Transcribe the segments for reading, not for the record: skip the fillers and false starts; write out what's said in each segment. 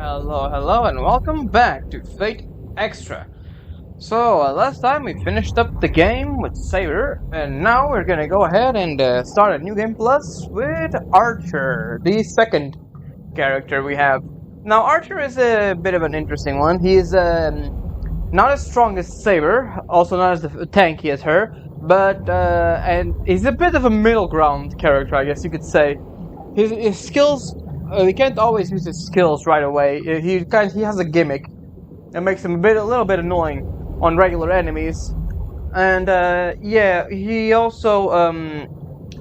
Hello, and welcome back to Fate Extra. So, last time we finished up the game with Saber, and now we're gonna go ahead and start a new game plus with Archer, the second character we have. Now, Archer is a bit of an interesting one. He's not as strong as Saber, also not as tanky as her, but and he's a bit of a middle ground character, I guess you could say. His skills, he can't always use his skills right away. He has a gimmick that makes him a little bit annoying on regular enemies, and yeah, he also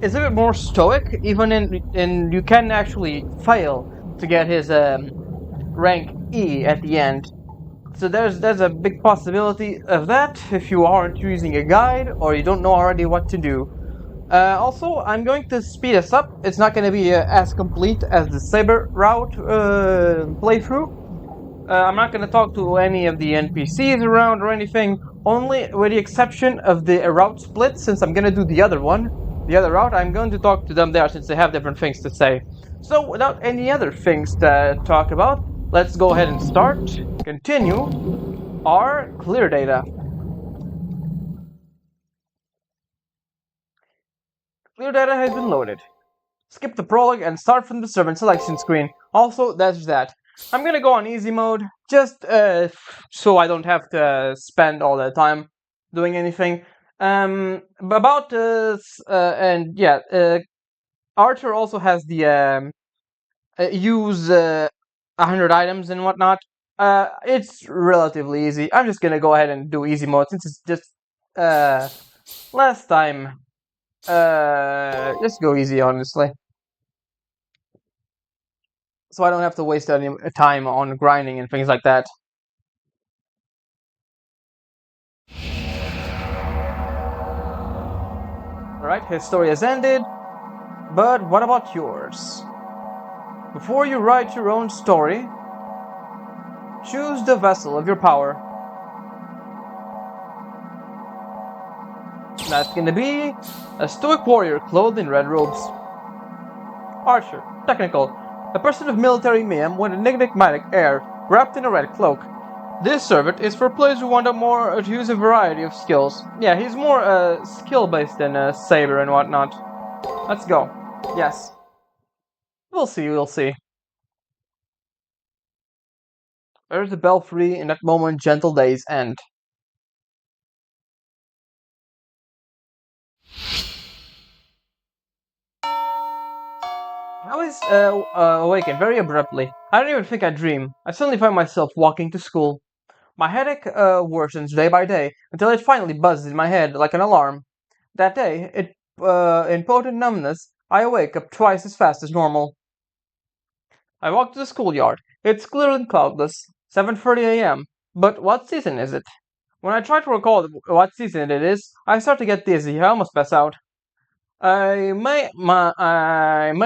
is a bit more stoic. Even in you can actually fail to get his rank E at the end. So there's a big possibility of that if you aren't using a guide or you don't know already what to do. Also, I'm going to speed us up. It's not going to be as complete as the Saber route playthrough. I'm not going to talk to any of the NPCs around or anything, only with the exception of the route split, since I'm going to do the other one. The other route, I'm going to talk to them there since they have different things to say. So, without any other things to talk about, let's go ahead and continue our clear data. Clear data has been loaded. Skip the prologue and start from the servant selection screen. Also, that's that. I'm gonna go on easy mode, just so I don't have to spend all the time doing anything. About and yeah, Archer also has the use 100 items and whatnot. It's relatively easy. I'm just gonna go ahead and do easy mode since it's just last time. Just go easy, honestly. So I don't have to waste any time on grinding and things like that. Alright, his story has ended, but what about yours? Before you write your own story, choose the vessel of your power. That's gonna be a stoic warrior clothed in red robes. Archer, technical, a person of military mien with an enigmatic air, wrapped in a red cloak. This servant is for players who want to use a variety of skills. Yeah, he's more skill-based than Saber and whatnot. Let's go. Yes. We'll see. There's the belfry, in that moment gentle days end. I was awakened very abruptly. I don't even think I dream. I suddenly find myself walking to school. My headache worsens day by day until it finally buzzes in my head like an alarm. That day, in potent numbness, I awake up twice as fast as normal. I walk to the schoolyard. It's clear and cloudless. 7:30 a.m. But what season is it? When I try to recall what season it is, I start to get dizzy. I almost pass out. I may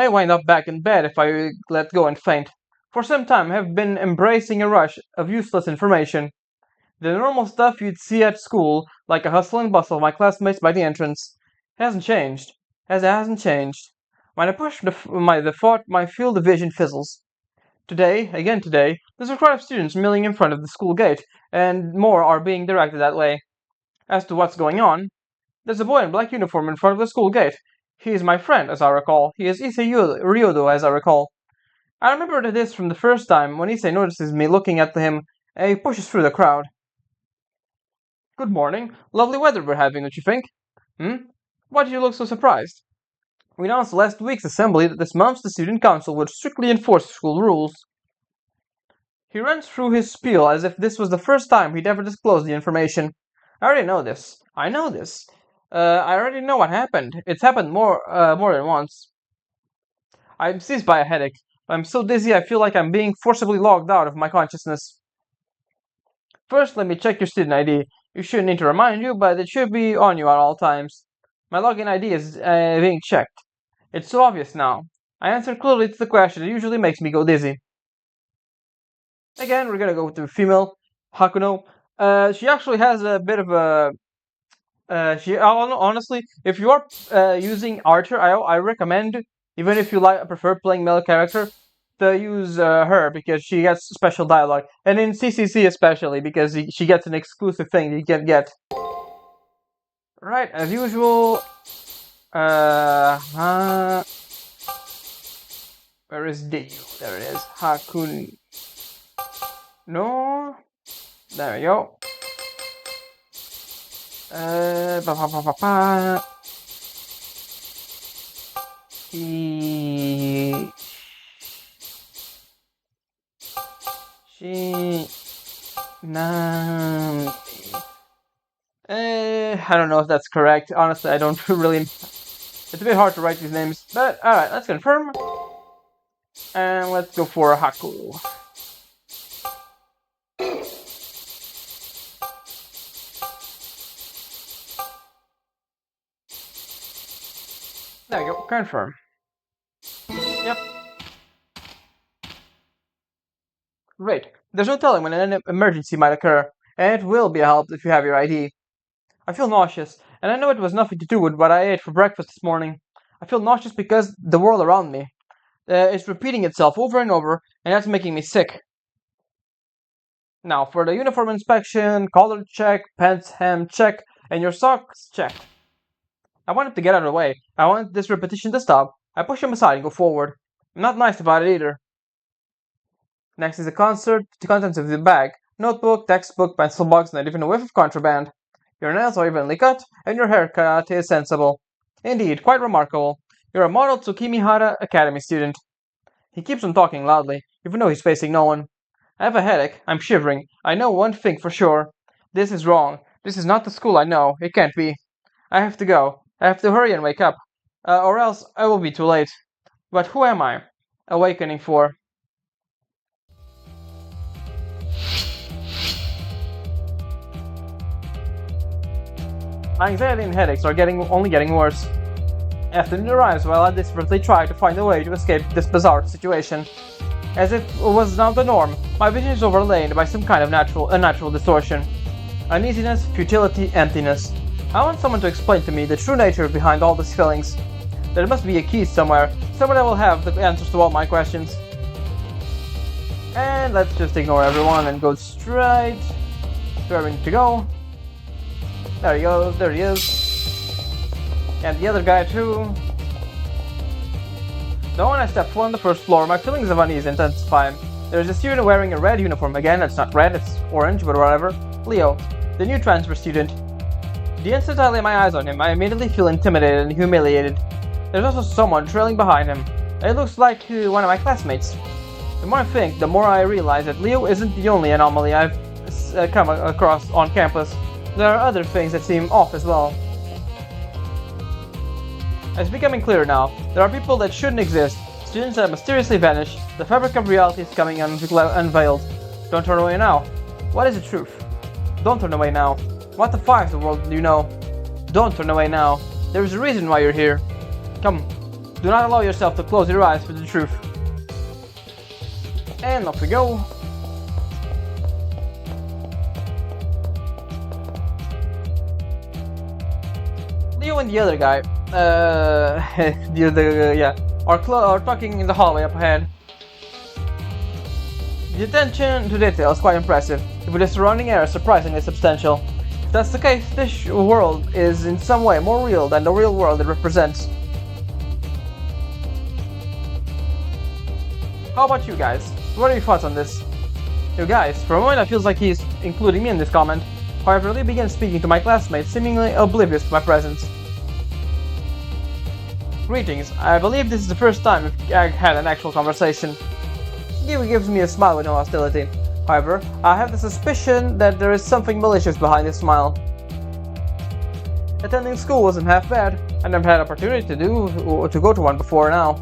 wind up back in bed if I let go and faint. For some time, I have been embracing a rush of useless information. The normal stuff you'd see at school, like a hustle and bustle of my classmates by the entrance, hasn't changed. As it hasn't changed. When I push the thought, my field of vision fizzles. Again today, there's a crowd of students milling in front of the school gate, and more are being directed that way. As to what's going on, there's a boy in black uniform in front of the school gate. He is my friend, as I recall. He is Issei Ryodo, as I recall. I remember this from the first time when Issei notices me looking at him, and he pushes through the crowd. Good morning. Lovely weather we're having, don't you think? Why do you look so surprised? We announced last week's assembly that this month the student council would strictly enforce school rules. He runs through his spiel as if this was the first time he'd ever disclosed the information. I already know this. I know this. I already know what happened. It's happened more than once. I'm seized by a headache. I'm so dizzy I feel like I'm being forcibly logged out of my consciousness. First, let me check your student ID. You shouldn't need to remind you, but it should be on you at all times. My login ID is being checked. It's so obvious now. I answered clearly to the question that usually makes me go dizzy. Again, we're gonna go with the female, Hakuno. She actually has a bit of a... honestly, if you are using Archer, I recommend, even if you prefer playing male character, use her because she gets special dialogue, and in CCC especially because she gets an exclusive thing you can get. Right, as usual. Where is Deyu? There it is. Hakun. No. There we go. Ba ba ba ba ba. She. Nam. I don't know if that's correct. Honestly, I don't really. It's a bit hard to write these names, but alright, let's confirm. And let's go for Haku. There you go, confirm. Yep. Great. There's no telling when an emergency might occur, and it will be a help if you have your ID. I feel nauseous, and I know it was nothing to do with what I ate for breakfast this morning. I feel nauseous because the world around me is repeating itself over and over, and that's making me sick. Now, for the uniform inspection, collar check, pants hem check, and your socks check. I want him to get out of the way. I want this repetition to stop. I push him aside and go forward. I'm not nice about it either. Next is the contents of the bag. Notebook, textbook, pencil box, not even a whiff of contraband. Your nails are evenly cut, and your haircut is sensible. Indeed, quite remarkable. You're a model Tsukimihara Academy student. He keeps on talking loudly, even though he's facing no one. I have a headache. I'm shivering. I know one thing for sure. This is wrong. This is not the school I know. It can't be. I have to go. I have to hurry and wake up. Or else I will be too late. But who am I awakening for? My anxiety and headaches are only getting worse. Afternoon arrives while I desperately try to find a way to escape this bizarre situation. As if it was not the norm, my vision is overlaid by some kind of unnatural distortion. Uneasiness, futility, emptiness. I want someone to explain to me the true nature behind all these feelings. There must be a key somewhere that will have the answers to all my questions. And let's just ignore everyone and go straight to where we need to go. There he goes, there he is. And the other guy too. The moment I step foot on the first floor, my feelings of unease intensify. There is a student wearing a red uniform. Again, it's not red, it's orange, but whatever. Leo, the new transfer student. The instant I lay my eyes on him, I immediately feel intimidated and humiliated. There's also someone trailing behind him. It looks like one of my classmates. The more I think, the more I realize that Leo isn't the only anomaly I've come across on campus. There are other things that seem off as well. It's becoming clear now. There are people that shouldn't exist. Students that mysteriously vanish. The fabric of reality is coming unveiled. Don't turn away now. What is the truth? Don't turn away now. What the fuck is the world you know? Don't turn away now. There is a reason why you're here. Come. Do not allow yourself to close your eyes for the truth. And off we go. Leo and the other guy, are talking in the hallway up ahead. The attention to detail is quite impressive, but the surrounding air is surprisingly substantial. If that's the case, this world is in some way more real than the real world it represents. How about you guys? What are your thoughts on this? You guys, for a moment it feels like he's including me in this comment. However, Lee begins speaking to my classmates, seemingly oblivious to my presence. Greetings, I believe this is the first time we've had an actual conversation. He gives me a smile with no hostility. However, I have the suspicion that there is something malicious behind his smile. Attending school wasn't half bad. I never had an opportunity to go to one before now.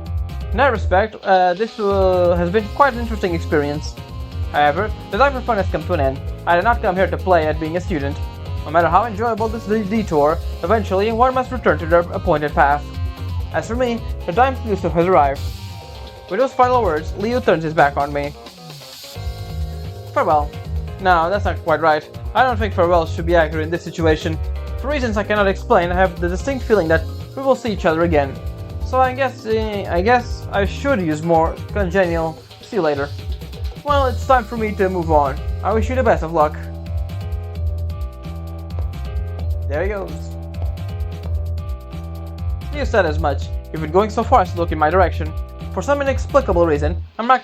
In that respect, this has been quite an interesting experience. However, the time for fun has come to an end. I did not come here to play at being a student. No matter how enjoyable this detour, eventually one must return to their appointed path. As for me, the time to do so has arrived. With those final words, Leo turns his back on me. Farewell. No, that's not quite right. I don't think farewell should be accurate in this situation. For reasons I cannot explain, I have the distinct feeling that we will see each other again. So I guess I should use more congenial See you later. Well, it's time for me to move on. I wish you the best of luck. There he goes. You said as much. You've been going so far as to look in my direction. For some inexplicable reason, I'm not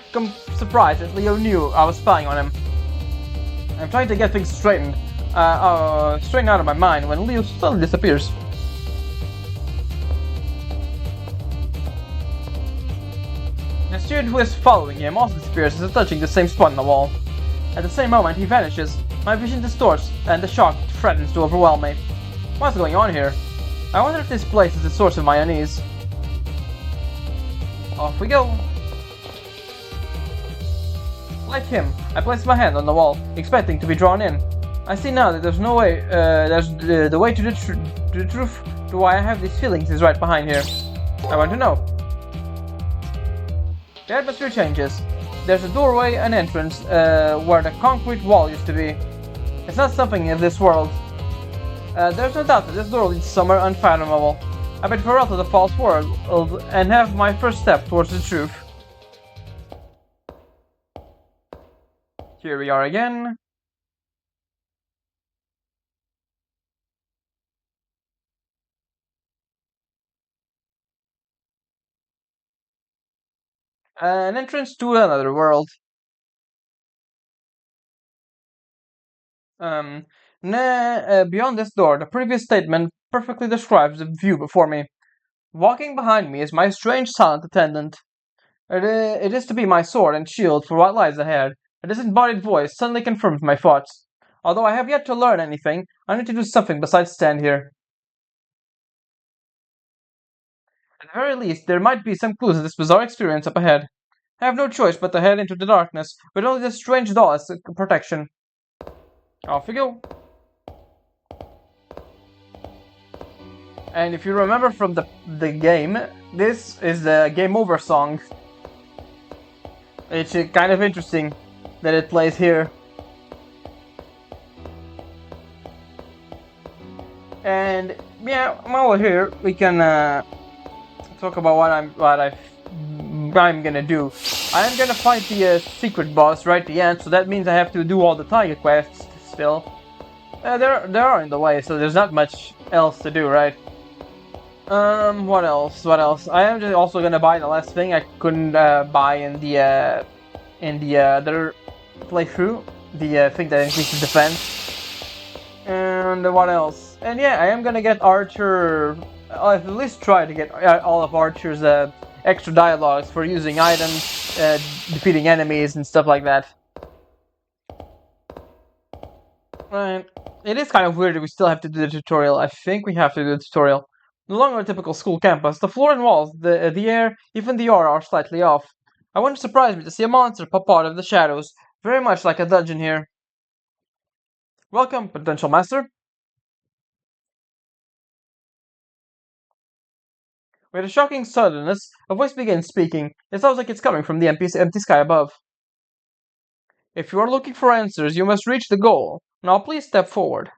surprised that Leo knew I was spying on him. I'm trying to get things straightened out of my mind when Leo suddenly disappears. The student who is following him also disappears as touching the same spot on the wall. At the same moment he vanishes, my vision distorts and the shock threatens to overwhelm me. What's going on here? I wonder if this place is the source of my unease. Off we go. Like him, I place my hand on the wall, expecting to be drawn in. I see now that there's no way, the way to the truth to why I have these feelings is right behind here. I want to know. The atmosphere changes. There's a doorway, an entrance, where the concrete wall used to be. It's not something in this world. There's no doubt that this door leads somewhere unfathomable. I bid farewell to the false world and have my first step towards the truth. Here we are again. An entrance to another world. Beyond this door, the previous statement perfectly describes the view before me. Walking behind me is my strange silent attendant. It is to be my sword and shield for what lies ahead. A disembodied voice suddenly confirms my thoughts. Although I have yet to learn anything, I need to do something besides stand here. At the very least, there might be some clues to this bizarre experience up ahead. I have no choice but to head into the darkness, with only this strange doll as protection. Off we go. And if you remember from the game, this is the Game Over song. It's kind of interesting that it plays here. And yeah, while we're here, we can talk about what I'm gonna do. I'm gonna fight the secret boss right at the end, so that means I have to do all the target quests still. There are in the way, so there's not much else to do, right? What else? I am just also gonna buy the last thing I couldn't buy in the other playthrough, the thing that increases defense. And what else? And yeah, I am gonna get Archer. I'll at least try to get all of Archer's extra dialogues for using items, defeating enemies, and stuff like that. Right. It is kind of weird that we still have to do the tutorial. I think we have to do the tutorial. No longer a typical school campus. The floor and walls, the air, even the aura are slightly off. I wouldn't surprise me to see a monster pop out of the shadows, very much like a dungeon here. Welcome, potential master. With a shocking suddenness, a voice begins speaking. It sounds like it's coming from the empty sky above. If you are looking for answers, you must reach the goal. Now please step forward.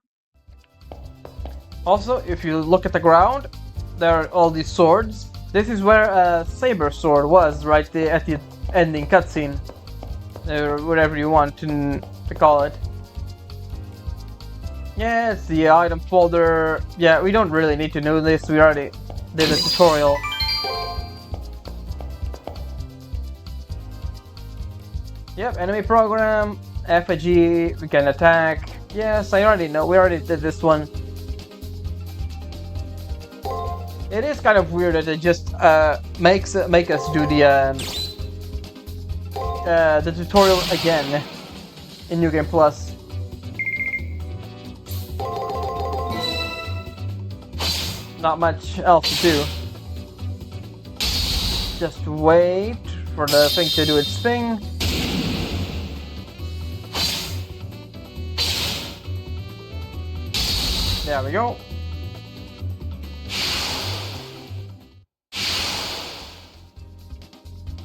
Also, if you look at the ground, there are all these swords. This is where a saber sword was, right at the ending cutscene. Or whatever you want to call it. Yeah, it's the item folder. Yeah, we don't really need to know this. We already did a tutorial. Yep, enemy program, effigy, we can attack. Yes, I already know, we already did this one. It is kind of weird that it just make us do the tutorial again in New Game Plus. Not much else to do. Just wait for the thing to do its thing. There we go.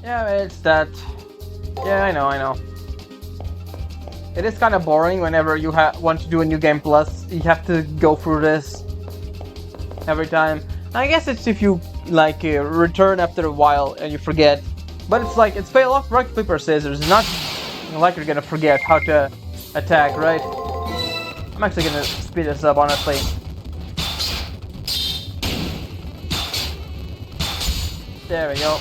Yeah, it's that. Yeah, I know. It is kind of boring whenever you want to do a New Game Plus. You have to go through this every time. I guess it's if you like return after a while and you forget. But it's like, it's fail off rock, paper, scissors. It's not like you're gonna forget how to attack, right? I'm actually gonna speed this up, honestly. There we go.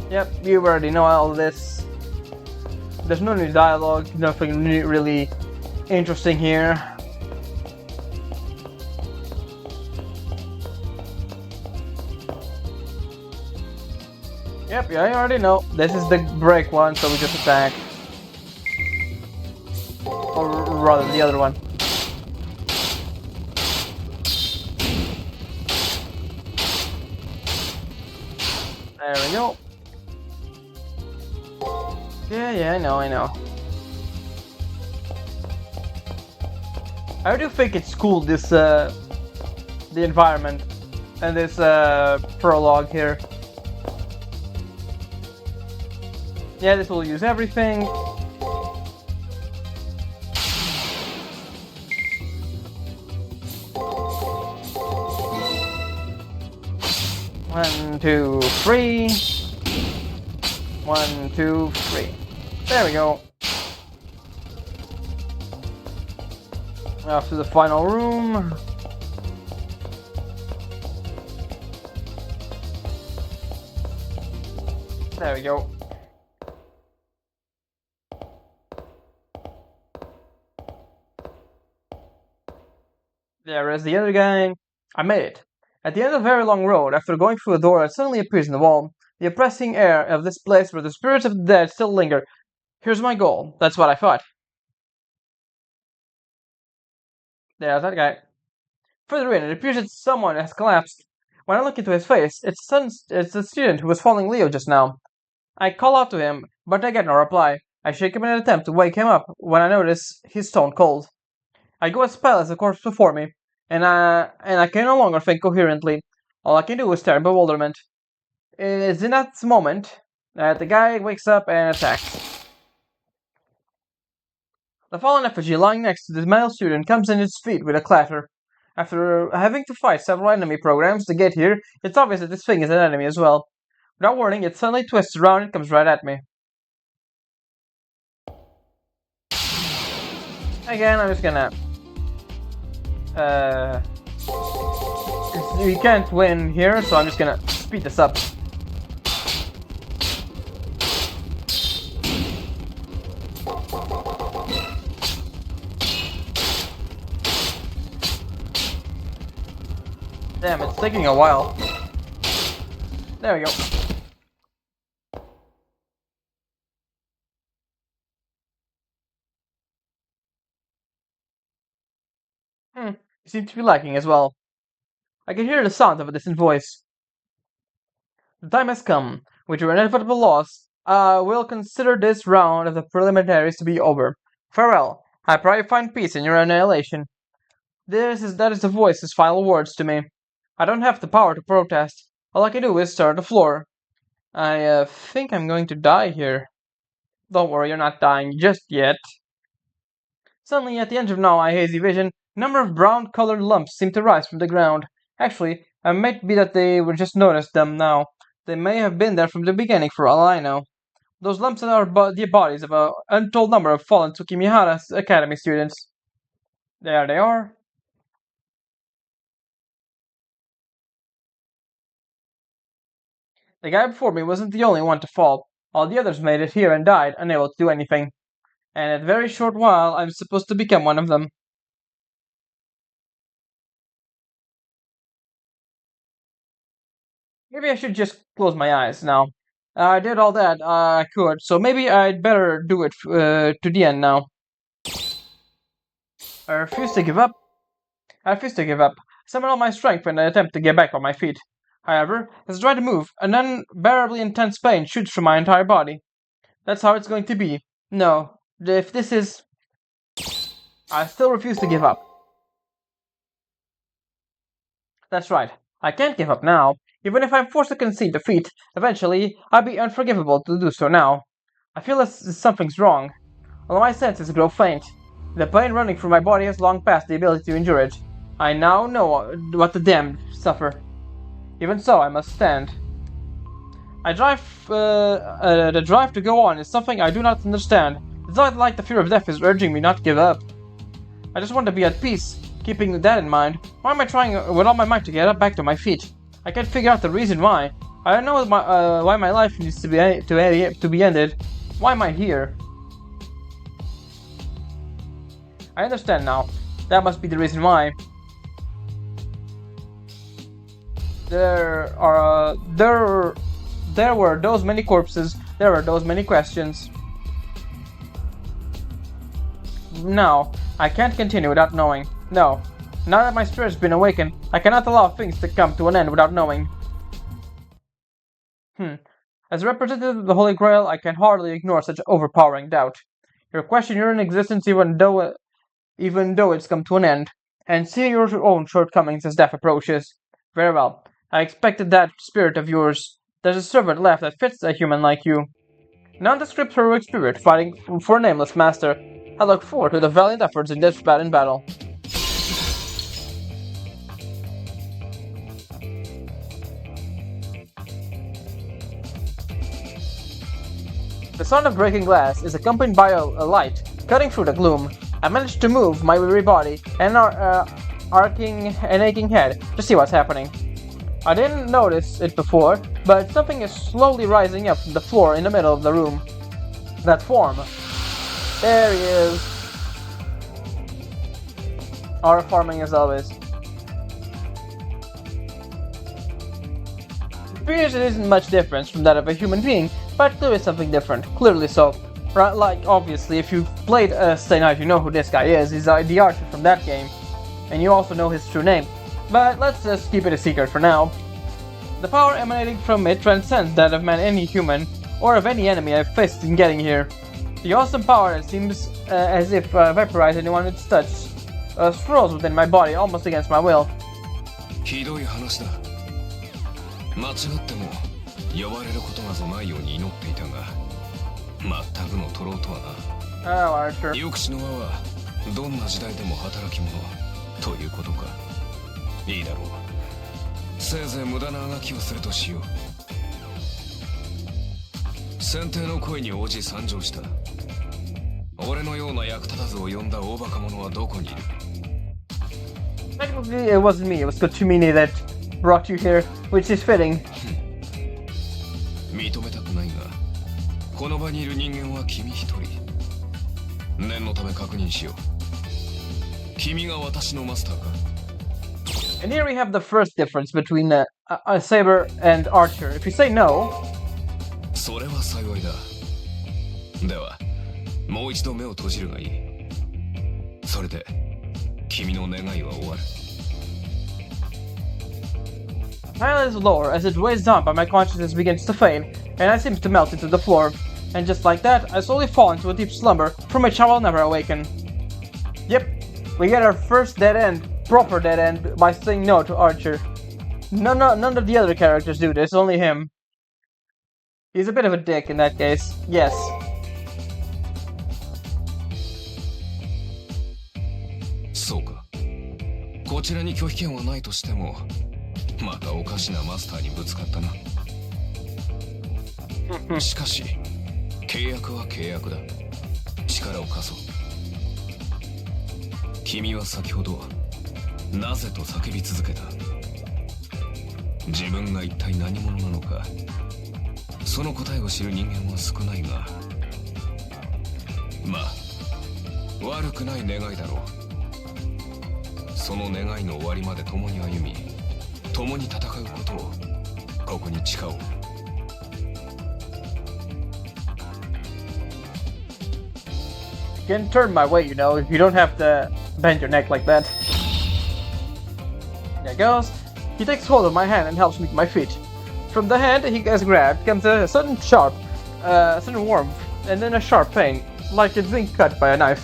Yep, you already know all of this. There's no new dialogue, nothing really interesting here. Yep, yeah, I already know. This is the break one, so we just attack. Or rather, the other one. There we go. Yeah, I know. I do think it's cool, this, the environment, and this, prologue here. Yeah, this will use everything. One, two, three. 1, 2, 3. There we go. Off to the final room. There we go. There is the other guy. I made it. At the end of a very long road, after going through a door that suddenly appears in the wall, the oppressing air of this place where the spirits of the dead still linger. Here's my goal. That's what I thought. There's that guy. Further in, it appears that someone has collapsed. When I look into his face, it's the student who was following Leo just now. I call out to him, but I get no reply. I shake him in an attempt to wake him up when I notice he's stone cold. I go as pale as the corpse before me, and I can no longer think coherently. All I can do is stare in bewilderment. It's in that moment that the guy wakes up and attacks. The fallen effigy lying next to the male student comes in its feet with a clatter. After having to fight several enemy programs to get here, it's obvious that this thing is an enemy as well. Without warning, it suddenly twists around and comes right at me. Again, I'm just gonna... We can't win here, so I'm just gonna speed this up. Damn, it's taking a while. There we go. You seem to be lacking as well. I can hear the sound of a distant voice. The time has come. With your inevitable loss, we'll consider this round of the preliminaries to be over. Farewell. I pray you find peace in your annihilation. That is the voice's final words to me. I don't have the power to protest. All I can do is stare at the floor. I think I'm going to die here. Don't worry, you're not dying just yet. Suddenly, at the edge of now my hazy vision, a number of brown-colored lumps seem to rise from the ground. Actually, it might be that they were just noticed them now. They may have been there from the beginning, for all I know. Those lumps are the bodies of an untold number of fallen Tsukimihara Academy students. There they are. The guy before me wasn't the only one to fall. All the others made it here and died, unable to do anything. And in a very short while, I'm supposed to become one of them. Maybe I should just close my eyes now. I did all that I could, so maybe I'd better do it to the end now. I refuse to give up. Summon all my strength in an attempt to get back on my feet. However, as I try to move, an unbearably intense pain shoots through my entire body. That's how it's going to be. No, if this is... I still refuse to give up. That's right. I can't give up now. Even if I'm forced to concede defeat, eventually, I'd be unforgivable to do so now. I feel as something's wrong. All my senses grow faint. The pain running through my body has long passed the ability to endure it. I now know what the damned suffer. Even so, I must stand. The drive to go on is something I do not understand. It's not like the fear of death is urging me not to give up. I just want to be at peace, keeping that in mind. Why am I trying with all my might to get up back to my feet? I can't figure out the reason why. I don't know why my life needs to be ended. Why am I here? I understand now. That must be the reason why. There were those many corpses. There were those many questions. No, I can't continue without knowing. No. Now that my spirit has been awakened, I cannot allow things to come to an end without knowing. As a representative of the Holy Grail, I can hardly ignore such overpowering doubt. You question your own existence even though it's come to an end, and see your own shortcomings as death approaches. Very well. I expected that spirit of yours. There's a servant left that fits a human like you. Nondescript heroic spirit fighting for a nameless master. I look forward to the valiant efforts in this battle. The sound of breaking glass is accompanied by a light cutting through the gloom. I managed to move my weary body and aching head to see what's happening. I didn't notice it before, but something is slowly rising up from the floor in the middle of the room. That form. There he is. Our farming as always. It appears it isn't much difference from that of a human being, but clearly something different. Clearly so. Right, like, obviously, if you've played Stay Night, you know who this guy is. He's the archer from that game. And you also know his true name. But let's just keep it a secret for now. The power emanating from it transcends that of any human, or of any enemy I've faced in getting here. The awesome power that seems as if vaporize anyone it's touched, swirls within my body almost against my will. Oh, Archer. Technically, it wasn't me. It was Kochumini that brought you here, which is fitting. And here we have the first difference between Saber and Archer. If you say no... My eyelid is lower as it weighs down, but my consciousness begins to fade, and I seem to melt into the floor. And just like that, I slowly fall into a deep slumber from which I will never awaken. Yep, we get our first dead end, proper dead end, by saying no to Archer. None of the other characters do this, only him. He's a bit of a dick in that case, yes. You can turn my way, you know, if you don't have to bend your neck like that. There it goes. He takes hold of my hand and helps me to my feet. From the hand he has grabbed comes a sudden warmth, and then a sharp pain, like it's being cut by a knife.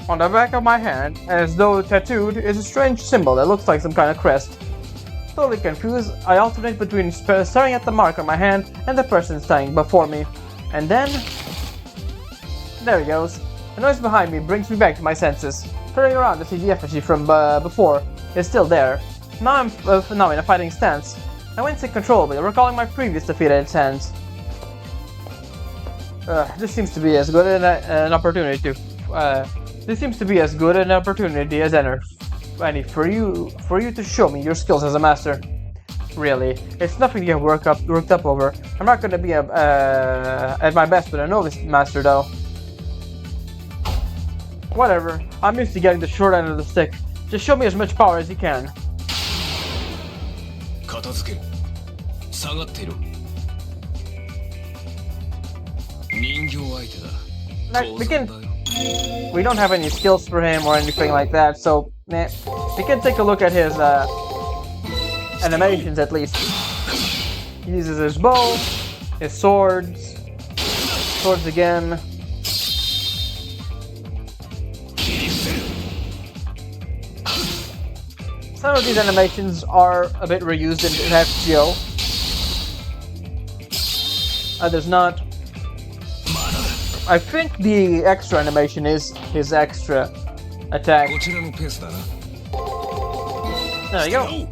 On the back of my hand, as though tattooed, is a strange symbol that looks like some kind of crest. Totally confused, I alternate between staring at the mark on my hand and the person standing before me. And then... there he goes. The noise behind me brings me back to my senses. Turning around to see the effigy from before is still there. Now I'm in a fighting stance. I went uncontrollably, recalling my previous defeat at its hands. This seems to be as good an opportunity to. This seems to be as good an opportunity as any for you to show me your skills as a master. Really, it's nothing to get worked up over. I'm not going to be at my best with a novice master, though. Whatever. I'm used to getting the short end of the stick. Just show me as much power as you can. We don't have any skills for him or anything like that, so we can take a look at his animations at least. He uses his bow, his swords again. Some of these animations are a bit reused in FGO. Others not. I think the extra animation is his extra attack. There you go.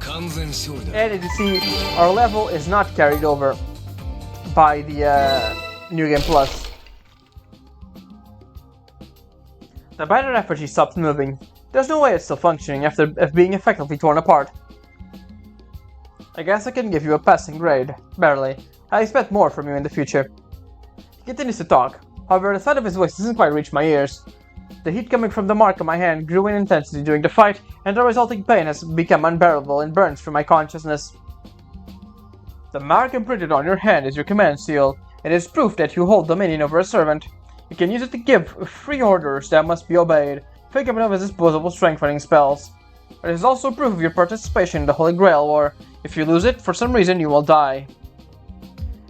And as you see, our level is not carried over by the New Game Plus. The battery effigy stops moving. There's no way it's still functioning after being effectively torn apart. I guess I can give you a passing grade. Barely. I expect more from you in the future. He continues to talk. However, the sound of his voice doesn't quite reach my ears. The heat coming from the mark on my hand grew in intensity during the fight, and the resulting pain has become unbearable and burns through my consciousness. The mark imprinted on your hand is your command seal. It is proof that you hold dominion over a servant. You can use it to give free orders that must be obeyed. Think of it as disposable strengthening spells. It is also proof of your participation in the Holy Grail War. If you lose it, for some reason you will die.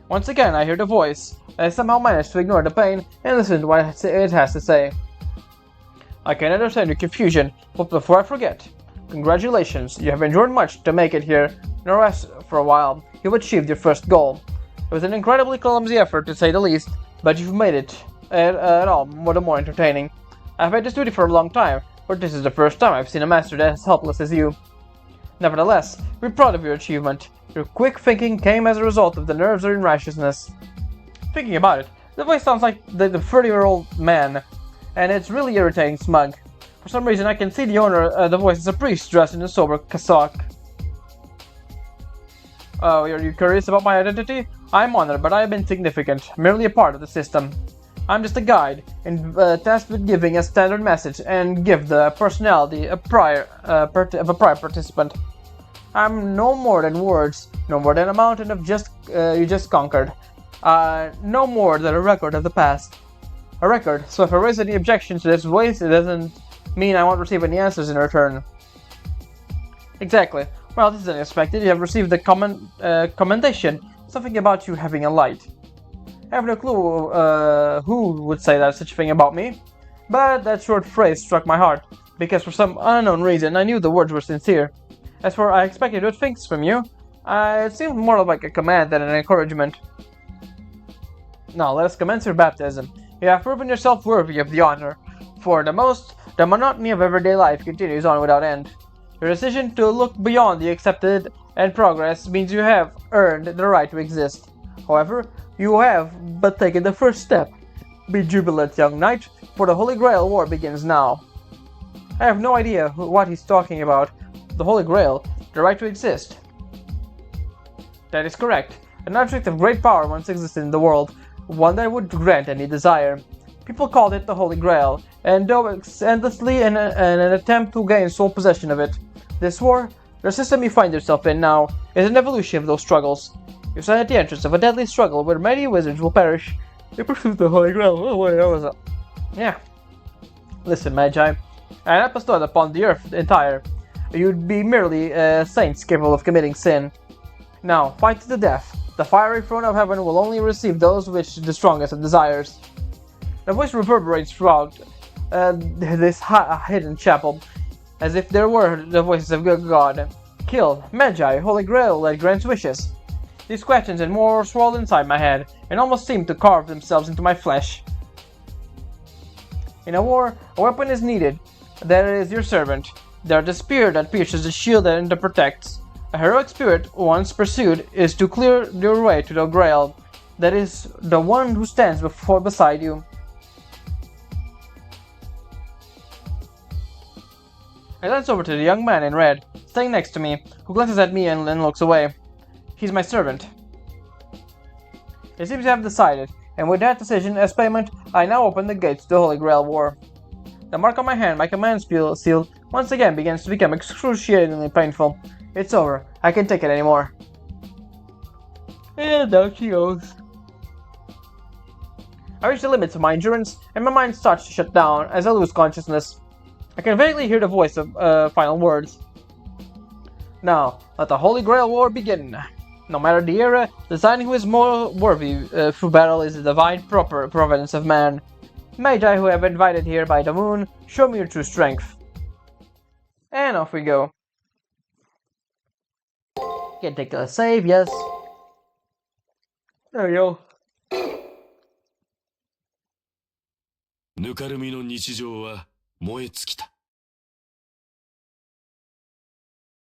Once again, I hear the voice. I somehow manage to ignore the pain and listen to what it has to say. I can understand your confusion, but before I forget, congratulations, you have endured much to make it here. No rest for a while. You've achieved your first goal. It was an incredibly clumsy effort, to say the least, but you've made it at all more entertaining. I've had this duty for a long time, but this is the first time I've seen a master that as helpless as you. Nevertheless, we're proud of your achievement. Your quick thinking came as a result of the nerves or irrationalness. Thinking about it, the voice sounds like the 30-year-old man, and it's really irritating smug. For some reason, I can see the owner, the voice is a priest dressed in a sober cassock. Oh, are you curious about my identity? I'm honored, but I am insignificant, merely a part of the system. I'm just a guide, and tasked with giving a standard message and give the personality of a prior participant. I'm no more than words, no more than a mountain of you just conquered. No more than a record of the past. A record, so if I raise any objections to this voice, it doesn't mean I won't receive any answers in return. Exactly. Well, this is unexpected. You have received a commendation, something about you having a light. I have no clue who would say that such a thing about me, but that short phrase struck my heart, because for some unknown reason I knew the words were sincere. As for I expected good things from you, it seemed more like a command than an encouragement. Now let us commence your baptism. You have proven yourself worthy of the honor. For the monotony of everyday life continues on without end. Your decision to look beyond the accepted and progress means you have earned the right to exist. However, you have but taken the first step. Be jubilant, young knight, for the Holy Grail War begins now. I have no idea what he's talking about. The Holy Grail, the right to exist. That is correct. An object of great power once existed in the world, one that would grant any desire. People called it the Holy Grail, and though endlessly in an attempt to gain sole possession of it. This war, the system you find yourself in now, is an evolution of those struggles. You stand at the entrance of a deadly struggle where many wizards will perish. They pursue the Holy Grail. Oh, what was that? Yeah. Listen, Magi. I am bestowed upon the earth entire. You'd be merely saints capable of committing sin. Now, fight to the death. The fiery throne of heaven will only receive those which the strongest of desires. The voice reverberates throughout this hidden chapel, as if there were the voices of good God. Kill, Magi, Holy Grail that grants wishes. These questions and more swirled inside my head, and almost seemed to carve themselves into my flesh. In a war, a weapon is needed. That is your servant. They are the spear that pierces, the shield that protects. A heroic spirit, once pursued, is to clear your way to the Grail. That is the one who stands beside you. I glance over to the young man in red, standing next to me, who glances at me and then looks away. He's my servant. They seem to have decided, and with that decision as payment, I now open the gates to the Holy Grail War. The mark on my hand, my command seal, once again begins to become excruciatingly painful. It's over. I can't take it anymore. And down she goes. I reach the limits of my endurance, and my mind starts to shut down as I lose consciousness. I can vaguely hear the voice of final words. Now, let the Holy Grail War begin. No matter the era, deciding who is more worthy through battle is the divine providence of man. Magi who have been invited here by the moon, show me your true strength. And off we go. Can take a save, yes. There we go. ぬかるみの日常は燃え尽きた。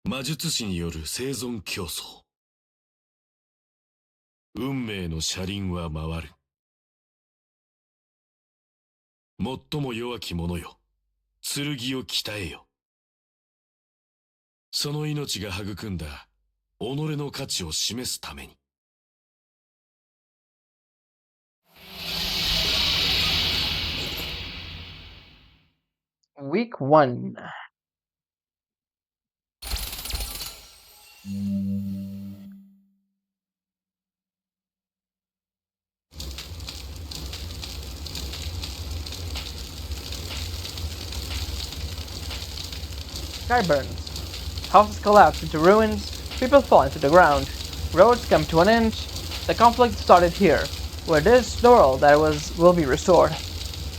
魔術師による生存競争。運命の車輪は回る。最も弱き者よ、剣を鍛えよ。その命が育んだ己の価値を示すために。Week 1. Sky burns. Houses collapse into ruins, people fall into the ground, roads come to an end. The conflict started here, where this world that will be restored.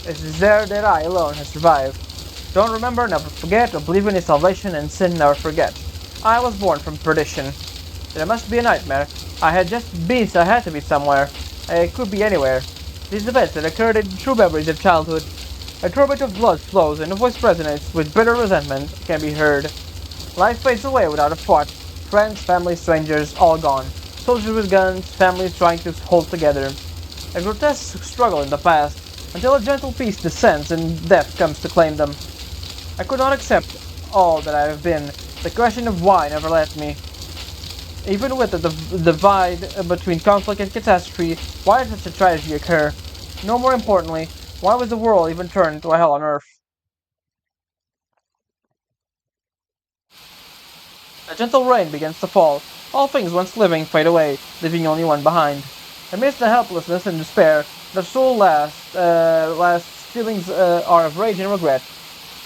It is there that I alone have survived. Don't remember, never forget, or believe in his salvation, and sin never forget. I was born from perdition. There must be a nightmare. I had to be somewhere. I could be anywhere. These events that occurred in true memories of childhood. A torrent of blood flows and a voice resonates with bitter resentment can be heard. Life fades away without a thought. Friends, family, strangers, all gone. Soldiers with guns, families trying to hold together. A grotesque struggle in the past, until a gentle peace descends and death comes to claim them. I could not accept all that I have been. The question of why never left me. Even with the divide between conflict and catastrophe, why did such a tragedy occur? No more importantly, why was the world even turned into a hell on earth? A gentle rain begins to fall. All things once living fade away, leaving only one behind. Amidst the helplessness and despair, the soul last feelings are of rage and regret.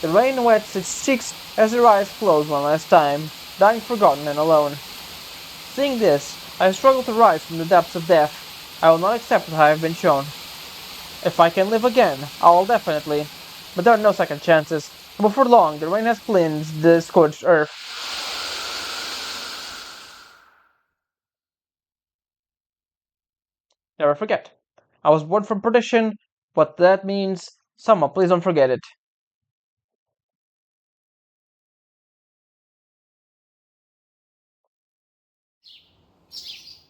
The rain wets its cheeks as her eyes close one last time, dying forgotten and alone. Seeing this, I struggle to rise from the depths of death. I will not accept what I have been shown. If I can live again, I will definitely. But there are no second chances. Before long, the rain has cleansed the scorched earth. Never forget. I was born from perdition. What that means, someone please don't forget it.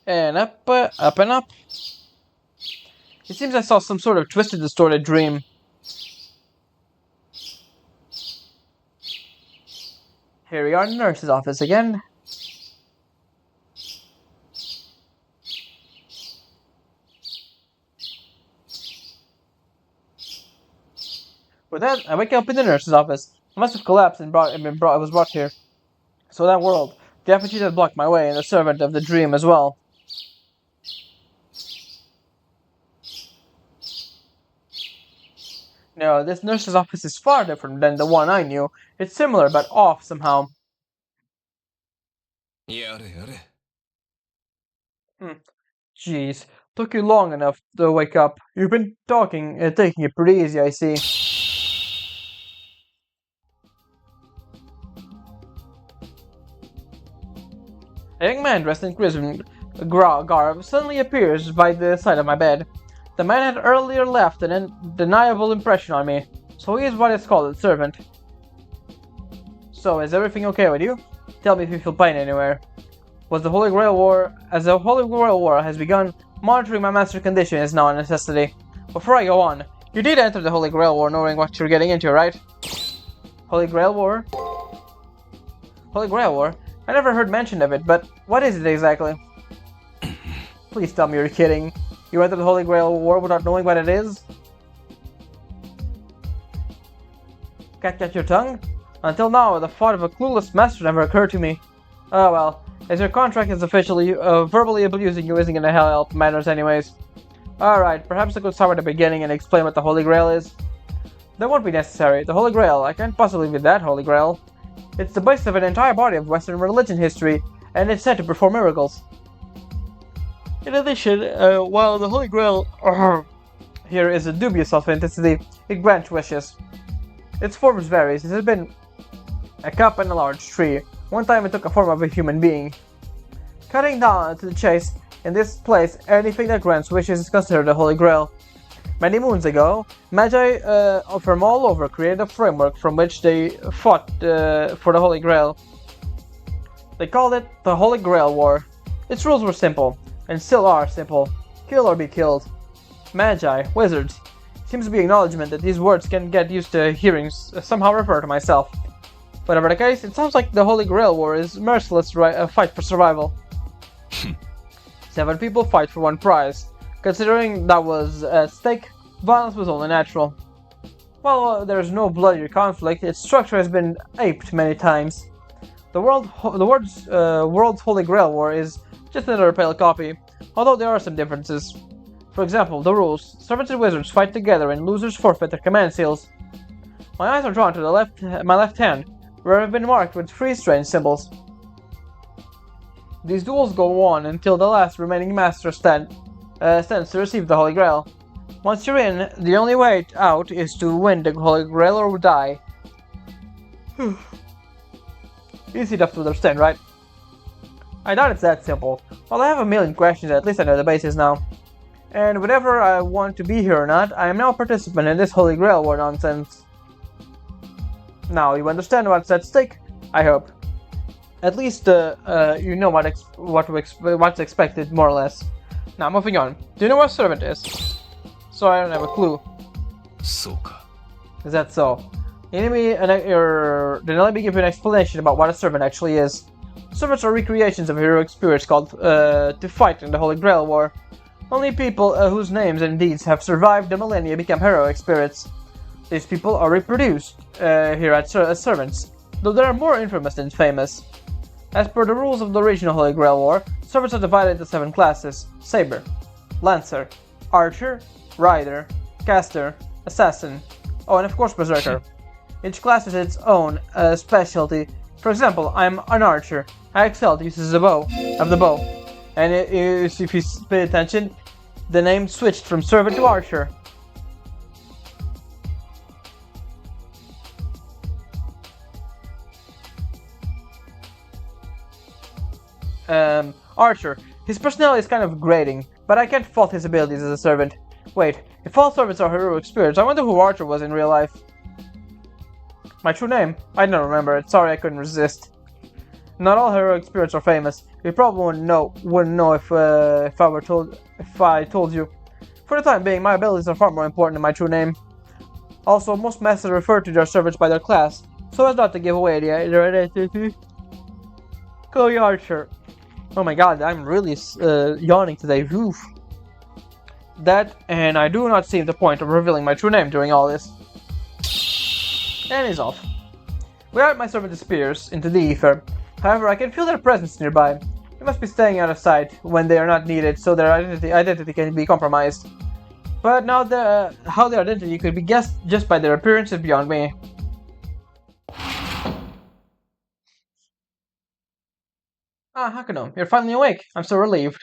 And up and up. It seems I saw some sort of twisted, distorted dream. Here we are in the nurse's office again. With that, I wake up in the nurse's office. I must have collapsed and was brought here. So that world, the effigy that blocked my way, and the servant of the dream as well. No, this nurse's office is far different than the one I knew. It's similar, but off somehow. Jeez, took you long enough to wake up. You've been taking it pretty easy, I see. A young man dressed in crimson garb suddenly appears by the side of my bed. The man had earlier left an undeniable impression on me, so he is what is called a servant. So, is everything okay with you? Tell me if you feel pain anywhere. As the Holy Grail War has begun, monitoring my master's condition is now a necessity. Before I go on, you did enter the Holy Grail War knowing what you're getting into, right? Holy Grail War? Holy Grail War? I never heard mention of it, but what is it exactly? Please tell me you're kidding. You entered the Holy Grail War without knowing what it is? Can't catch your tongue? Until now, the thought of a clueless master never occurred to me. Oh well, as your contract is officially verbally abusing you isn't gonna help matters anyways. Alright, perhaps I could start at the beginning and explain what the Holy Grail is. That won't be necessary. The Holy Grail, I can't possibly be that Holy Grail. It's the basis of an entire body of Western religion history, and it's said to perform miracles. In addition, while the Holy Grail here is a dubious authenticity, it grants wishes. Its forms varies. It has been a cup and a large tree. One time it took a form of a human being. Cutting down to the chase, in this place, anything that grants wishes is considered a Holy Grail. Many moons ago, Magi from all over created a framework from which they fought for the Holy Grail. They called it the Holy Grail War. Its rules were simple, and still are simple. Kill or be killed. Magi, wizards. Seems to be acknowledgement that these words can get used to hearing somehow refer to myself. Whatever the case, it sounds like the Holy Grail War is merciless fight for survival. 7 people fight for 1 prize. Considering that was at stake, violence was only natural. While there is no bloody conflict, its structure has been aped many times. The world's Holy Grail War is just another pale copy, although there are some differences. For example, the rules: servants and wizards fight together and losers forfeit their command seals. My eyes are drawn to my left hand, where I've been marked with 3 strange symbols. These duels go on until the last remaining master stands to receive the Holy Grail. Once you're in, the only way out is to win the Holy Grail or die. Easy enough to understand, right? I doubt it's that simple. While I have a million questions, at least I know the basis now. And whether I want to be here or not, I am now a participant in this Holy Grail War nonsense. Now, you understand what's at stake? I hope. At least, you know what's expected, more or less. Now, moving on. Do you know what a servant is? So I don't have a clue. そうか Is that so? Then let me give you an explanation about what a servant actually is. Servants are recreations of heroic spirits called to fight in the Holy Grail War. Only people whose names and deeds have survived the millennia become heroic spirits. These people are reproduced here as servants, though they are more infamous than famous. As per the rules of the original Holy Grail War, servants are divided into 7 classes: Saber, Lancer, Archer, Rider, Caster, Assassin, oh, and of course Berserker. Each class has its own specialty. For example, I'm an Archer. I excel at uses of the bow. And if you pay attention, the name switched from servant to Archer. Archer. His personality is kind of grating, but I can't fault his abilities as a servant. Wait, if all servants are heroic spirits, I wonder who Archer was in real life. My true name? I don't remember it. Sorry, I couldn't resist. Not all heroic spirits are famous. You probably wouldn't know if I told you. For the time being, my abilities are far more important than my true name. Also, most masters refer to their servants by their class, so as not to give away their identity. Chloe Archer. Oh my god, I'm really yawning today. Oof. That, and I do not see the point of revealing my true name during all this. And he's off. Without my servant disappears into the ether. However, I can feel their presence nearby. They must be staying out of sight when they are not needed, so their identity can be compromised. But now how their identity could be guessed just by their appearance is beyond me. Ah, Hakuno, you're finally awake. I'm so relieved.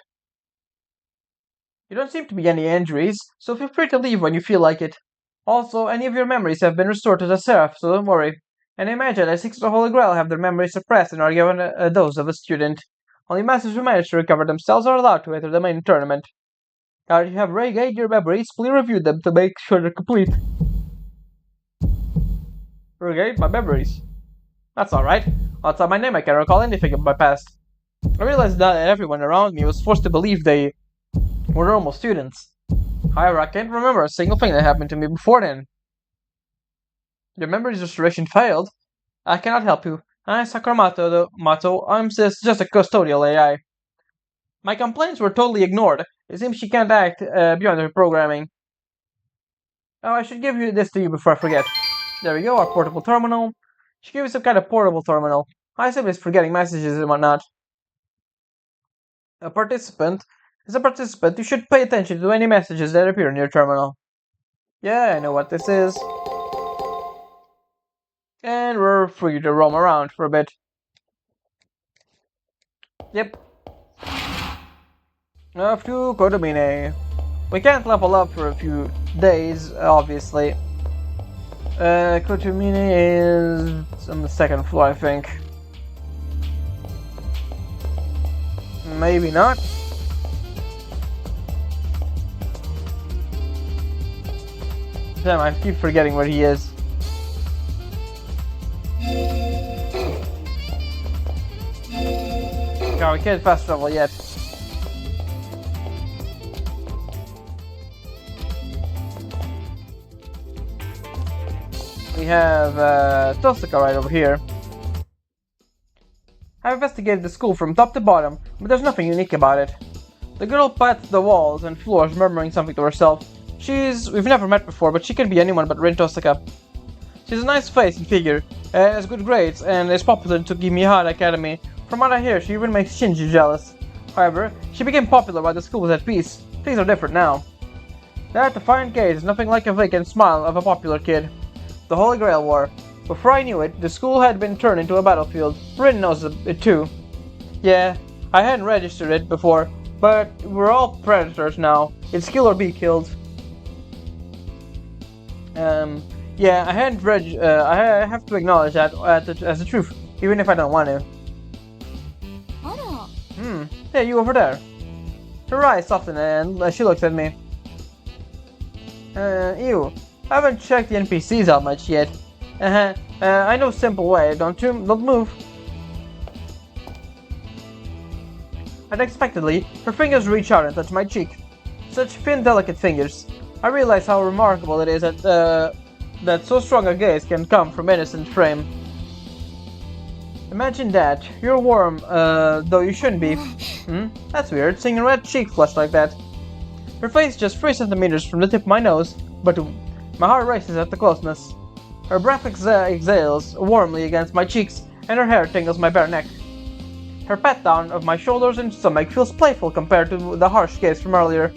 You don't seem to be any injuries, so feel free to leave when you feel like it. Also, any of your memories have been restored to the Seraph, so don't worry. And imagine that 6 of the Holy Grail have their memories suppressed and are given a dose of a student. Only masters who manage to recover themselves are allowed to enter the main tournament. Now that you have regained your memories, please review them to make sure they're complete. Regained my memories. That's alright. Outside my name, I can't recall anything of my past. I realized that everyone around me was forced to believe they were normal students. However, I can't remember a single thing that happened to me before then. Your memory's restoration failed. I cannot help you. I'm Sakuramato, I'm just a custodial AI. My complaints were totally ignored. It seems she can't act beyond her programming. Oh, I should give this to you before I forget. There we go, our portable terminal. She gave me some kind of portable terminal. I assume it's for getting messages and whatnot. A participant is a participant. You should pay attention to any messages that appear in your terminal. Yeah, I know what this is. And we're free to roam around for a bit. Yep. Off to Kotomine. We can't level up for a few days, obviously. Kotomine is on the second floor, I think. Maybe not. Damn, I keep forgetting where he is. God, we can't fast travel yet. We have Tosaka right over here. I've investigated the school from top to bottom, but there's nothing unique about it. The girl pats the walls and floors, murmuring something to herself. We've never met before, but she can be anyone but Rin Tosaka. She has a nice face and figure, has good grades, and is popular in Tsukimihara Academy. From what I hear, she even makes Shinji jealous. However, she became popular while the school was at peace. Things are different now. That defiant gaze is nothing like a vacant smile of a popular kid. The Holy Grail War. Before I knew it, the school had been turned into a battlefield. Rin knows it too. Yeah, I hadn't registered it before, but we're all predators now. It's kill or be killed. Yeah, I have to acknowledge that as the truth, even if I don't want to. Yeah, you over there. Her eyes soften and she looks at me. Ew. I haven't checked the NPCs out much yet. I know a simple way. Don't move. Unexpectedly, her fingers reach out and touch my cheek. Such thin, delicate fingers. I realize how remarkable it is that so strong a gaze can come from innocent frame. Imagine that. You're warm, though you shouldn't be. That's weird, seeing a red cheek flush like that. Her face just 3 centimeters from the tip of my nose, but my heart races at the closeness. Her breath exhales warmly against my cheeks, and her hair tingles my bare neck. Her pat down of my shoulders and stomach feels playful compared to the harsh gaze from earlier.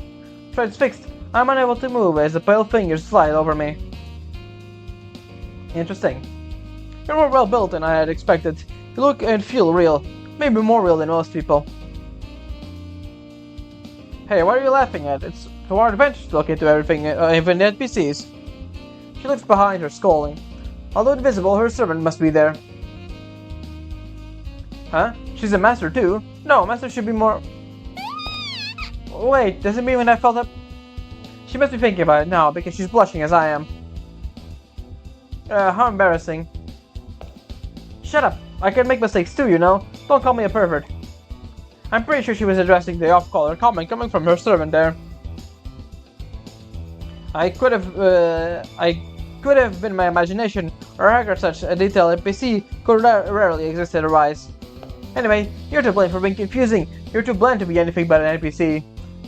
Transfixed, I'm unable to move as the pale fingers slide over me. Interesting. You're more well built than I had expected. You look and feel real. Maybe more real than most people. Hey, what are you laughing at? It's to our advantage to look into everything, even the NPCs. She looks behind her, scolding. Although invisible, her servant must be there. Huh? She's a master too? No, master should be more... Wait, does it mean when I felt up? She must be thinking about it now, because she's blushing as I am. How embarrassing. Shut up. I can make mistakes too, you know. Don't call me a pervert. I'm pretty sure she was addressing the off-color comment coming from her servant there. I could have been my imagination, or however such a detailed NPC could rarely exist at a rise. Anyway, you're to blame for being confusing. You're too bland to be anything but an NPC.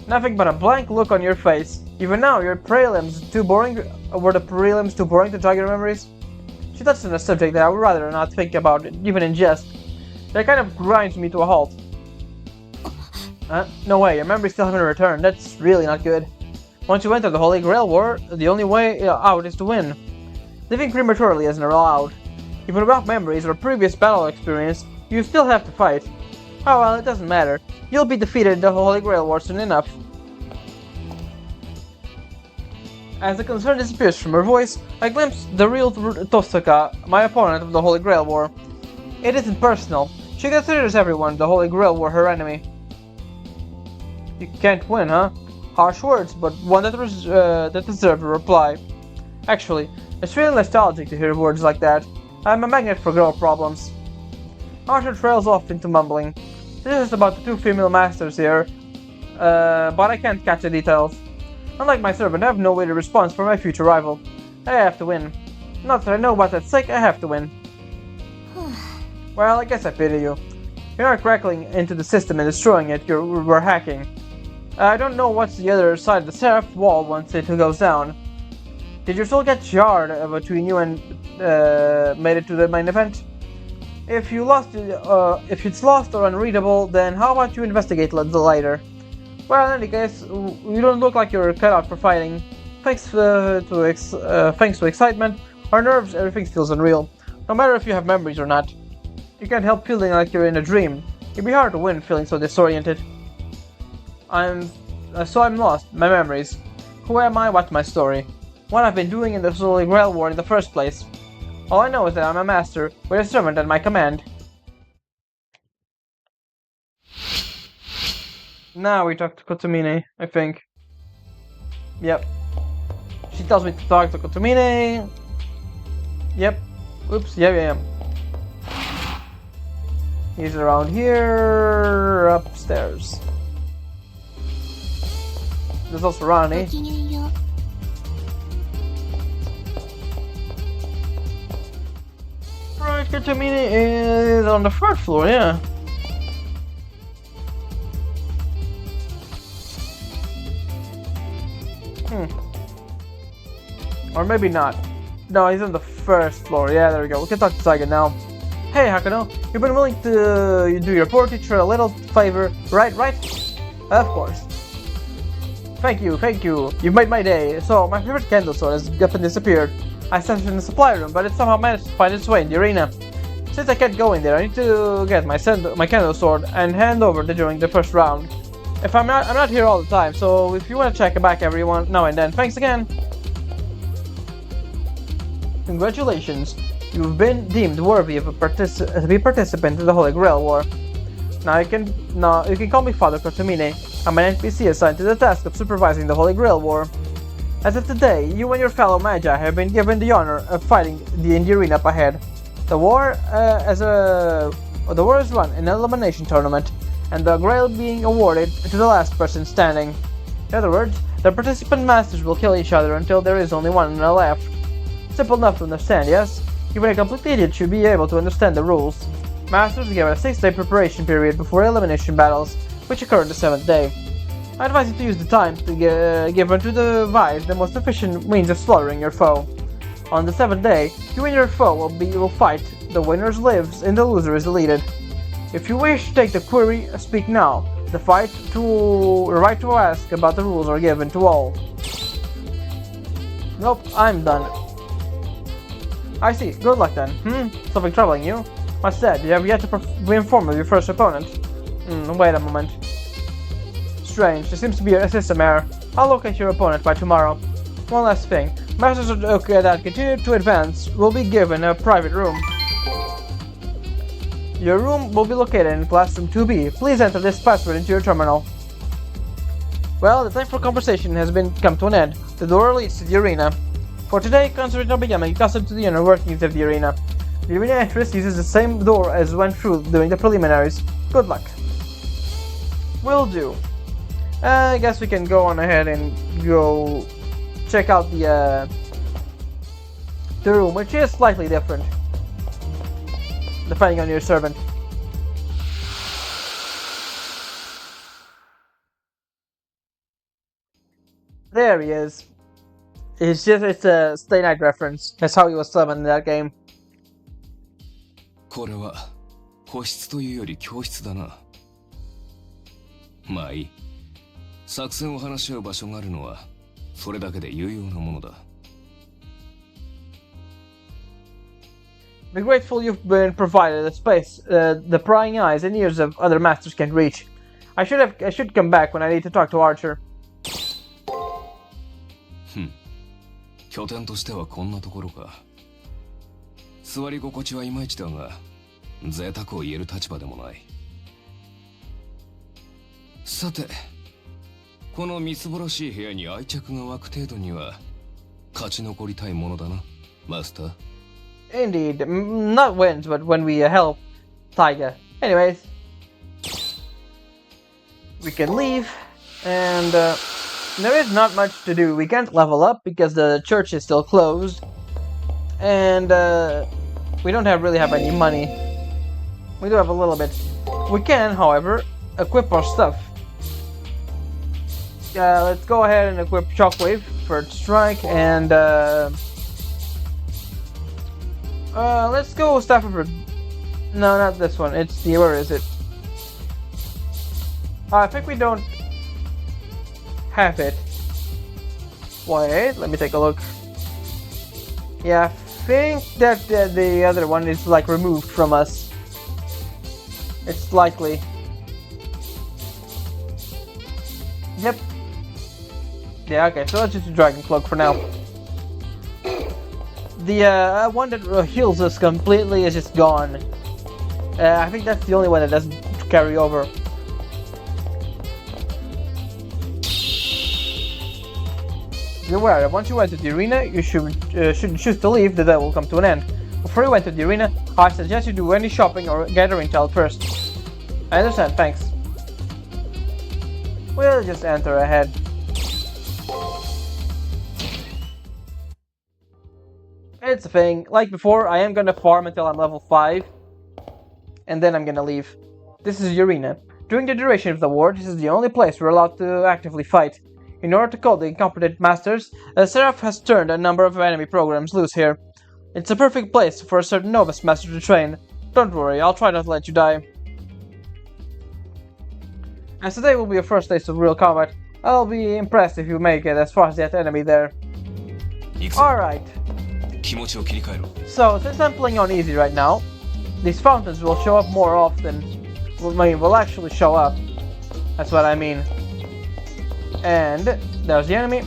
Nothing but a blank look on your face. Even now, your prelims too boring. Were the prelims too boring to jog your memories? She touched on a subject that I would rather not think about, even in jest. That kind of grinds me to a halt. No way, your memory still haven't returned. That's really not good. Once you enter the Holy Grail War, the only way out is to win. Living prematurely isn't allowed. Even without memories or previous battle experience, you still have to fight. Oh well, it doesn't matter. You'll be defeated in the Holy Grail War soon enough. As the concern disappears from her voice, I glimpse the real Tosaka, my opponent of the Holy Grail War. It isn't personal. She considers everyone in the Holy Grail War her enemy. You can't win, huh? Harsh words, but one that deserve a reply. Actually, it's really nostalgic to hear words like that. I'm a magnet for girl problems. Archer trails off into mumbling. This is about the two female masters here, but I can't catch the details. Unlike my servant, I have no way to respond for my future rival. I have to win. Not that I know what's at stake, I have to win. Well, I guess I pity you. You're not crackling into the system and destroying it, we're hacking. I don't know what's the other side of the Seraph wall once it goes down. Did your soul get jarred between you and made it to the main event? If it's lost or unreadable, then how about you investigate later? Well, in any case, you don't look like you're cut out for fighting. Thanks to excitement, our nerves, everything feels unreal. No matter if you have memories or not. You can't help feeling like you're in a dream. It'd be hard to win feeling so disoriented. I'm lost. My memories. Who am I? What's my story? What I've been doing in the Holy Grail War in the first place. All I know is that I'm a master with a servant at my command. Now we talk to Kotomine, I think. Yep. She tells me to talk to Kotomine. Yep. Oops. Yeah. He's around here, upstairs. There's also Rani. Right, Kotomine is on the third floor, yeah. Or maybe not. No, he's on the first floor. Yeah, there we go. We can talk to Saiga now. Hey, Hakuno, you've been willing to do your poor teacher a little favor, right? Of course. Thank you. You've made my day. So, my favorite candle sword has up and disappeared. I sent it in the supply room, but it somehow managed to find its way in the arena. Since I can't go in there, I need to get my candle sword and hand over during the first round. I'm not here all the time, so if you want to check back every now and then, thanks again. Congratulations, you've been deemed worthy of to be a participant in the Holy Grail War. Now you can call me Father Kotomine. I'm an NPC assigned to the task of supervising the Holy Grail War. As of today, you and your fellow Magi have been given the honor of fighting in the arena up ahead. The war is run in an elimination tournament, and the Grail being awarded to the last person standing. In other words, the participant masters will kill each other until there is only one left. Simple enough to understand, yes? Even a complete idiot should be able to understand the rules. Masters are given a 6-day preparation period before elimination battles, which occur on the 7th day. I advise you to use the time to given to devise the most efficient means of slaughtering your foe. On the 7th day, you and your foe will fight, the winner lives and the loser is deleted. If you wish to take the query, speak now. The right to ask about the rules are given to all. Nope, I'm done. I see, good luck then. Something troubling you? What's that? You have yet to be informed of your first opponent. Wait a moment. Strange, there seems to be a system error. I'll locate your opponent by tomorrow. One last thing. Masters that continue to advance will be given a private room. Your room will be located in Classroom 2B. Please enter this password into your terminal. Well, the time for conversation has come to an end. The door leads to the arena. For today, concentrate on becoming accustomed to the inner workings of the arena. The arena entrance uses the same door as went through during the preliminaries. Good luck. Will do. I guess we can go on ahead and go check out the room, which is slightly different, depending on your servant. There he is. It's a Stay Night reference. That's how he was summoned in that game. これは個室というより教室だな。まあいい。作戦を話し合う場所があるのはそれだけで有用なものだ。Be grateful you've been provided a space the prying eyes and ears of other masters can't reach. I should come back when I need to talk to Archer. 拠点としてはこんなところか。座り心地はいまいちだが、贅沢を言える立場でもない。さて、このみすぼらしい部屋に愛着が湧く程度には勝ち残りたいものだな、マスター。Indeed, not wins, but when we help Taiga. Anyways, we can leave, and there is not much to do. We can't level up because the church is still closed, and we don't really have any money. We do have a little bit. We can, however, equip our stuff. Let's go ahead and equip Shockwave for Strike, and let's go Staff of... No, not this one. It's the... Where is it? I think we don't have it. Wait, let me take a look. Yeah, I think that the other one is like removed from us. It's likely. Yep. Yeah, okay, so let's just do Dragon Cloak for now. The one that heals us completely is just gone. I think that's the only one that doesn't carry over. Be aware that once you enter the arena, you shouldn't choose to leave, the day will come to an end. Before you enter the arena, I suggest you do any shopping or gather intel first. I understand, thanks. We'll just enter ahead. It's a thing. Like before, I am gonna farm until I'm level 5. And then I'm gonna leave. This is the arena. During the duration of the war, this is the only place we're allowed to actively fight. In order to call the incompetent masters, Seraph has turned a number of enemy programs loose here. It's a perfect place for a certain novice master to train. Don't worry, I'll try not to let you die. As today will be your first taste of real combat, I'll be impressed if you make it as far as that enemy there. Alright. So, since I'm playing on easy right now, these fountains will show up more often. Will actually show up. That's what I mean. And there's the enemy.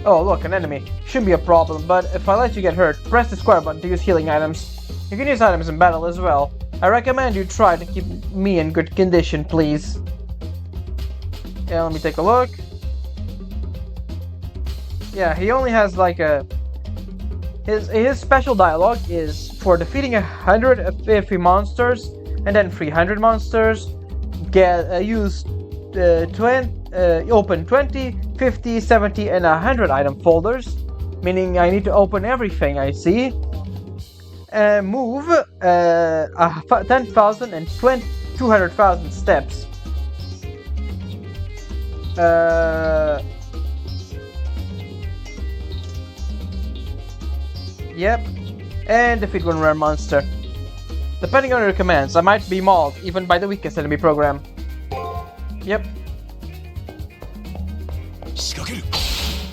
Oh, look, an enemy. Shouldn't be a problem, but if I let you get hurt, press the square button to use healing items. You can use items in battle as well. I recommend you try to keep me in good condition, please. Yeah, let me take a look. Yeah, he only has like a... His special dialogue is for defeating 150 monsters and then 300 monsters. Open 20, 50, 70, and 100 item folders, meaning I need to open everything I see. Move 10,000 and 200,000 steps. Yep, and defeat one rare monster. Depending on your commands, I might be mauled even by the weakest enemy program. Yep.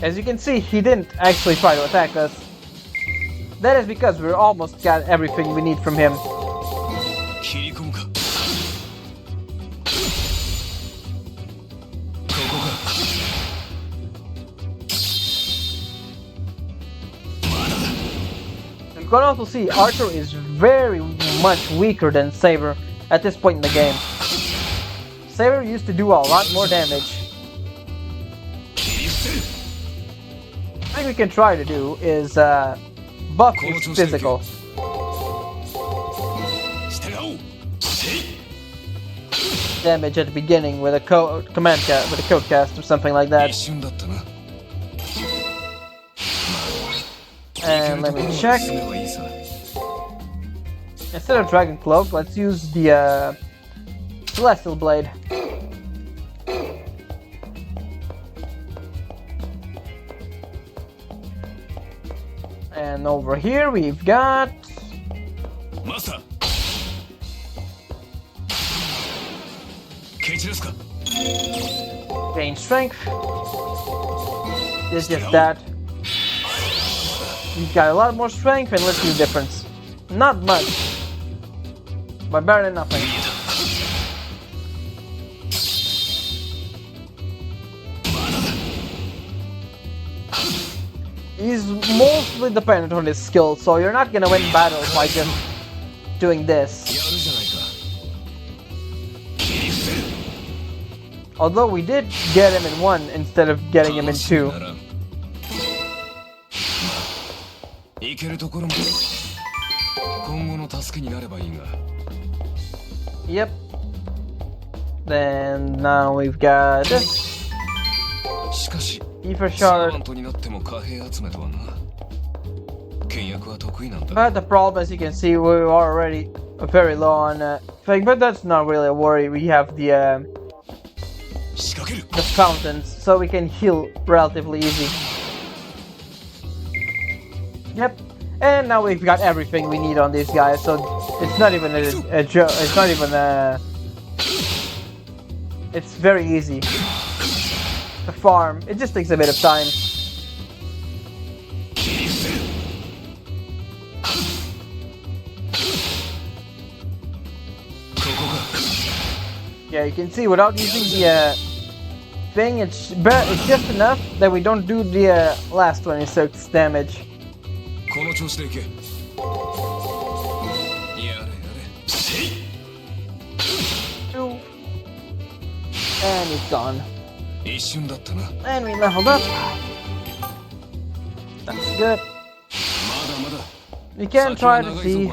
As you can see, he didn't actually try to attack us. That is because we almost got everything we need from him. You can also see Archer is very much weaker than Saber at this point in the game. Saber used to do a lot more damage. The thing we can try to do is buff his physical. Damage at the beginning with a code cast or something like that. And let me check. Instead of Dragon Cloak, let's use the Celestial Blade. And over here we've got... Gain strength. It's just that. You've got a lot more strength, and let's see the difference. Not much, but better than nothing. He's mostly dependent on his skill, so you're not gonna win battles by just doing this. Although we did get him in 1 instead of getting him in 2. 今後の助けになればいいが。 Yep. Then now we've got this. しかし Ether サーバ shard. ントになっても貨幣集めとはな。倹約は得意なんだ。 But the problem, as you can see, we're already very low on thing, but that's not really a worry. We have the 仕掛ける。 fountains, so we can heal relatively easy. Yep. And now we've got everything we need on these guys, so it's not even a joke. It's not even a. It's very easy to farm. It just takes a bit of time. Yeah, you can see without using the thing, it's just enough that we don't do the last 26 damage. この調子でいけ。やれやれ。 Two. And it's gone. 一瞬だったな。 And we leveled up. That's good. まだまだ。 You can try to see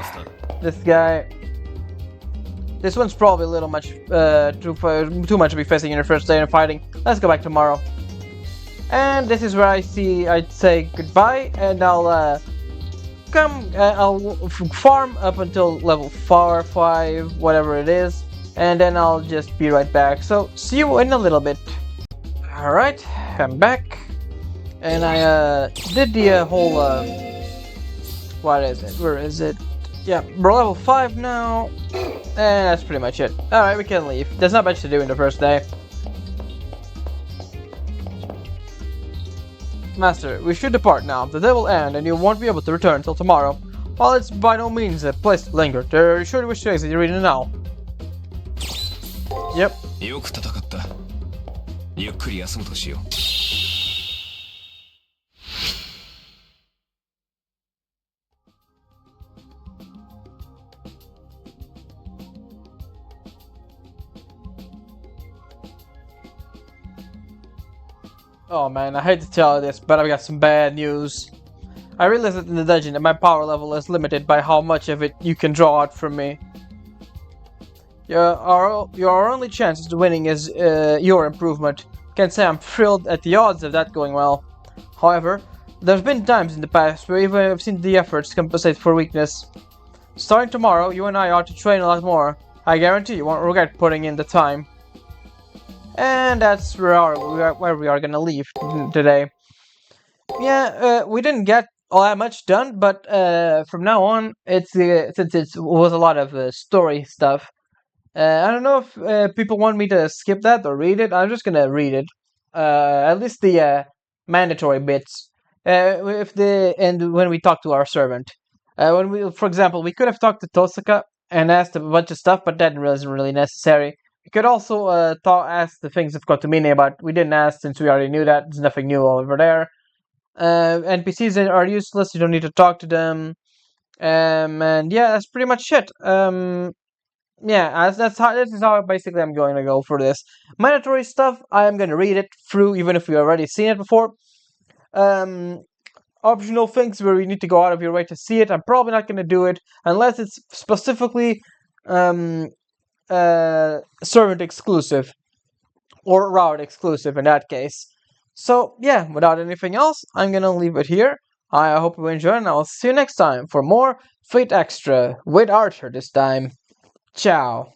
this guy. This one's probably a little much, too much to be facing in your first day of fighting. Let's go back tomorrow. And this is where I'd say goodbye, and I'll I'll farm up until level 4, 5, whatever it is, and then I'll just be right back. So see you in a little bit. All right, I'm back, and I did the whole what is it? Where is it? Yeah, we're level 5 now, and that's pretty much it. Alright, we can leave. There's not much to do in the first day. Master, we should depart now. The day will end, and you won't be able to return until tomorrow. While it's by no means a place to linger, are you sure you wish to exit the arena now? Yep. よく戦った。ゆっくり休むとしよう。 Oh man, I hate to tell you this, but I've got some bad news. I realized in the dungeon that my power level is limited by how much of it you can draw out from me. Your only chance of winning is your improvement. Can't say I'm thrilled at the odds of that going well. However, there's been times in the past where even I've seen the efforts compensate for weakness. Starting tomorrow, you and I ought to train a lot more. I guarantee you won't regret putting in the time. And that's where we are gonna leave today. Yeah, we didn't get all that much done, but from now on, since it was a lot of story stuff. I don't know if people want me to skip that or read it. I'm just gonna read it. At least the mandatory bits. When we talk to our servant, for example, we could have talked to Tosaka and asked a bunch of stuff, but that wasn't really necessary. We could also ask the things of Kotomine, but we didn't ask since we already knew that. There's nothing new over there. NPCs are useless. You don't need to talk to them. And yeah, that's pretty much it. Yeah, this is how basically I'm going to go for this. Mandatory stuff, I am going to read it through, even if we already seen it before. Optional things where you need to go out of your way to see it, I'm probably not going to do it unless it's specifically servant exclusive or route exclusive in that case. So yeah, without anything else, I'm gonna leave it here. I hope you enjoyed, and I'll see you next time for more Fate Extra with Archer this time. Ciao.